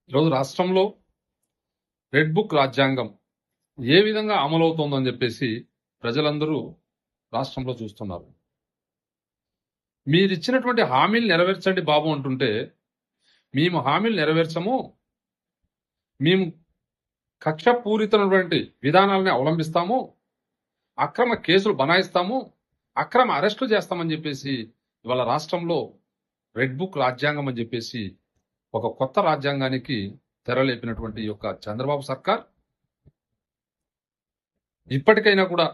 ఈరోజు రాష్ట్రంలో red book రాజ్యాంగం ఏ విధంగా అమలవుతోందని చెప్పేసి ప్రజలందరూ రాష్ట్రంలో చూస్తున్నారు. మీరిచ్చినటువంటి హామీలు నెరవేర్చండి బాబు అంటుంటే, మేము హామీలు నెరవేర్చము, మేము కక్షపూరితమైనటువంటి విధానాలని అవలంబిస్తాము, అక్రమ కేసులు బనాయిస్తాము, అక్రమ అరెస్టులు చేస్తామని చెప్పేసి ఇవాళ రాష్ట్రంలో రెడ్ బుక్ రాజ్యాంగం అని చెప్పేసి ఒక కొత్త రాజ్యాంగానికి తెరలేపినటువంటి యొక్క చంద్రబాబు సర్కార్ ఇప్పటికైనా కూడా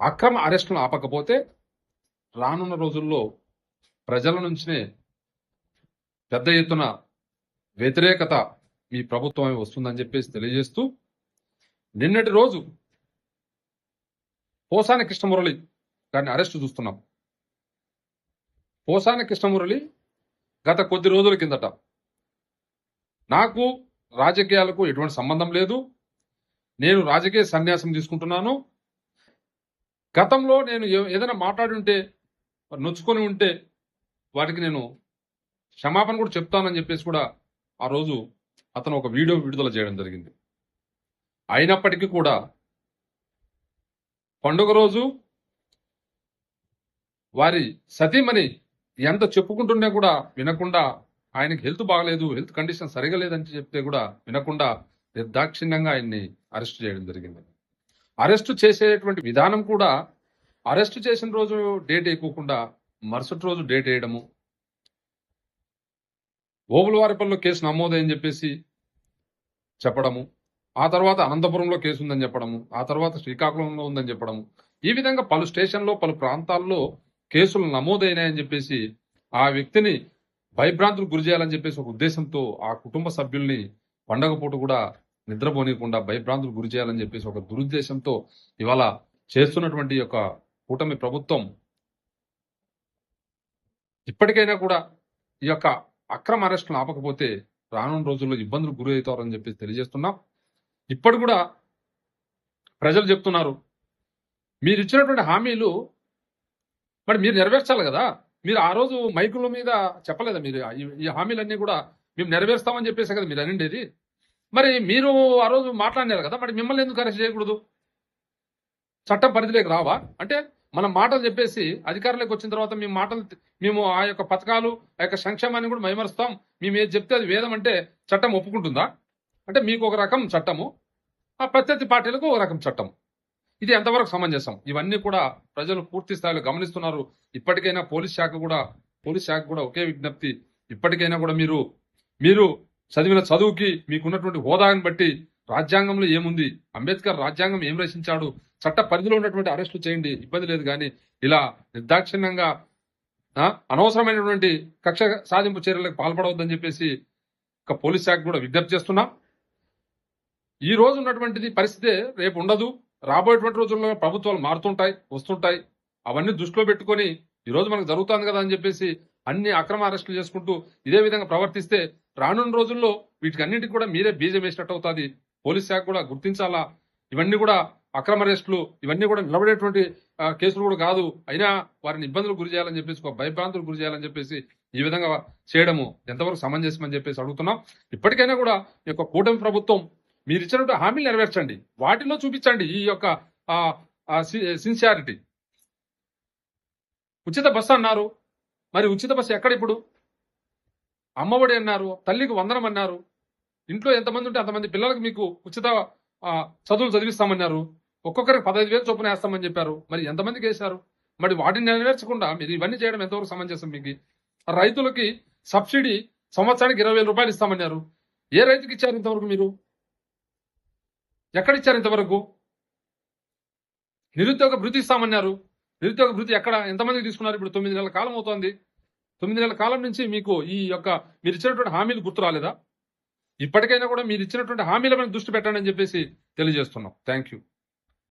అక్రమ అరెస్టులను ఆపకపోతే రానున్న రోజుల్లో ప్రజల నుంచినే పెద్ద ఎత్తున వ్యతిరేకత మీ ప్రభుత్వమే వస్తుందని చెప్పేసి తెలియజేస్తూ, నిన్నటి రోజు పోసాని కృష్ణమురళి గారిని అరెస్టు చూస్తున్నాం. పోసాని కృష్ణమురళి గత కొద్ది రోజుల కిందట నాకు రాజకీయాలకు ఎటువంటి సంబంధం లేదు, నేను రాజకీయ సన్యాసం తీసుకుంటున్నాను, గతంలో నేను ఏదైనా మాట్లాడి ఉంటే నొచ్చుకొని ఉంటే వాటికి నేను క్షమాపణ కూడా చెప్తానని చెప్పేసి కూడా ఆ రోజు అతను ఒక వీడియో విడుదల చేయడం జరిగింది. అయినప్పటికీ కూడా పండుగ రోజు వారి సతీమణి ఎంత చెప్పుకుంటున్నా కూడా వినకుండా, ఆయనకి హెల్త్ బాగలేదు, హెల్త్ కండిషన్ సరిగా లేదని చెప్తే కూడా వినకుండా నిర్దాక్షిణ్యంగా ఆయన్ని అరెస్ట్ చేయడం జరిగింది. అరెస్టు చేసేటువంటి విధానం కూడా అరెస్టు చేసిన రోజు డేట్ వేయకోకుండా మరుసటి రోజు డేట్ వేయడము, ఓబులవారిపల్లిలో కేసు నమోదైని చెప్పేసి చెప్పడము, ఆ తర్వాత అనంతపురంలో కేసు ఉందని చెప్పడము, ఆ తర్వాత శ్రీకాకుళంలో ఉందని చెప్పడము, ఈ విధంగా పలు స్టేషన్లో పలు ప్రాంతాల్లో కేసులు నమోదైనాయని చెప్పేసి ఆ వ్యక్తిని భయభ్రాంతులకు గురి చేయాలని చెప్పేసి ఒక ఉద్దేశంతో ఆ కుటుంబ సభ్యుల్ని పండగ పూట కూడా నిద్రపోనీయకుండా భయభ్రాంతులకు గురి చేయాలని చెప్పేసి ఒక దురుద్దేశంతో ఇవాళ చేస్తున్నటువంటి యొక్క కూటమి ప్రభుత్వం ఇప్పటికైనా కూడా ఈ యొక్క అక్రమ అరెస్టులను ఆపకపోతే రానున్న రోజుల్లో ఇబ్బందులు గురి అవుతారని చెప్పేసి తెలియజేస్తున్నాం. ఇప్పటి కూడా ప్రజలు చెప్తున్నారు, మీరు ఇచ్చినటువంటి హామీలు మరి మీరు నెరవేర్చాలి కదా. మీరు ఆ రోజు మైకుల మీద చెప్పలేదా, మీరు ఈ హామీలన్నీ కూడా మేము నెరవేరుస్తామని చెప్పేసి కదా మీరు అనిండేది. మరి మీరు ఆ రోజు మాట్లాడినారు కదా, మరి మిమ్మల్ని ఎందుకు అరెస్ట్ చేయకూడదు? చట్టం పరిధిలోకి రావా? అంటే మనం మాటలు చెప్పేసి అధికారంలోకి వచ్చిన తర్వాత మేము ఆ యొక్క పథకాలు, ఆ యొక్క సంక్షేమాన్ని కూడా మైమరుస్తాం, మేము ఏది చెప్తే అది వేదం అంటే చట్టం ఒప్పుకుంటుందా? అంటే మీకు ఒక రకం చట్టము, ఆ ప్రత్యర్థి పార్టీలకు ఒక రకం చట్టం. ఇది ఎంతవరకు సమంజసం? ఇవన్నీ కూడా ప్రజలు పూర్తి స్థాయిలో గమనిస్తున్నారు. ఇప్పటికైనా పోలీస్ శాఖ కూడా ఒకే విజ్ఞప్తి, ఇప్పటికైనా కూడా మీరు చదివిన చదువుకి మీకున్నటువంటి హోదాని బట్టి రాజ్యాంగంలో ఏముంది, అంబేద్కర్ రాజ్యాంగం ఏం రచించాడు, చట్ట పరిధిలో ఉన్నటువంటి అరెస్టులు చేయండి, ఇబ్బంది లేదు. కానీ ఇలా నిర్దాక్షిణ్యంగా అనవసరమైనటువంటి కక్ష సాధింపు చర్యలకు పాల్పడవద్దని చెప్పేసి ఒక పోలీస్ శాఖ కూడా విజ్ఞప్తి చేస్తున్నాం. ఈ రోజు ఉన్నటువంటిది పరిస్థితి రేపు ఉండదు. రాబోయేటువంటి రోజుల్లో ప్రభుత్వాలు మారుతుంటాయి, వస్తుంటాయి. అవన్నీ దృష్టిలో పెట్టుకొని ఈరోజు మనకు జరుగుతుంది కదా అని చెప్పేసి అన్ని అక్రమ అరెస్టులు చేసుకుంటూ ఇదే విధంగా ప్రవర్తిస్తే రానున్న రోజుల్లో వీటికన్నింటికి కూడా మీరే బీజం వేసినట్టు అవుతుంది. పోలీస్ శాఖ కూడా గుర్తించాలా, ఇవన్నీ కూడా అక్రమ అరెస్టులు, ఇవన్నీ కూడా నిలబడేటువంటి కేసులు కూడా కాదు, అయినా వారిని ఇబ్బందులు గురి చేయాలని చెప్పేసి, ఒక భయభ్రాంతులు గురి చేయాలని చెప్పేసి ఈ విధంగా చేయడము ఎంతవరకు సమంజసమని చెప్పేసి అడుగుతున్నాం. ఇప్పటికైనా కూడా ఈ యొక్క కూటమి ప్రభుత్వం మీరు ఇచ్చినట్టు హామీలు నెరవేర్చండి, వాటిలో చూపించండి ఈ యొక్క సిన్సియారిటీ. ఉచిత బస్సు అన్నారు, మరి ఉచిత బస్సు ఎక్కడ? ఇప్పుడు అమ్మఒడి అన్నారు, తల్లికి వందనం అన్నారు, ఇంట్లో ఎంతమంది ఉంటే అంతమంది పిల్లలకు మీకు ఉచిత చదువులు చదివిస్తామన్నారు, ఒక్కొక్కరికి 15,000 చొప్పున వేస్తామని చెప్పారు. మరి ఎంతమందికి వేశారు? మరి వాటిని నెరవేర్చకుండా మీరు ఇవన్నీ చేయడం ఎంతవరకు సమంజసం? మీకు రైతులకి సబ్సిడీ సంవత్సరానికి 20,000 రూపాయలు ఇస్తామన్నారు, ఏ రైతుకి ఇచ్చారు ఇంతవరకు? మీరు ఎక్కడిచ్చారు ఇంతవరకు? నిరుద్యోగ భృతి ఇస్తామన్నారు, నిరుద్యోగ భృతి ఎక్కడ, ఎంతమందికి తీసుకున్నారు? ఇప్పుడు 9 నెలల కాలం అవుతోంది. 9 నెలల కాలం నుంచి మీకు మీరు ఇచ్చినటువంటి హామీలు గుర్తు రాలేదా? ఇప్పటికైనా కూడా మీరు ఇచ్చినటువంటి హామీల మీద దృష్టి పెట్టండి అని చెప్పేసి తెలియజేస్తున్నాం. Thank you.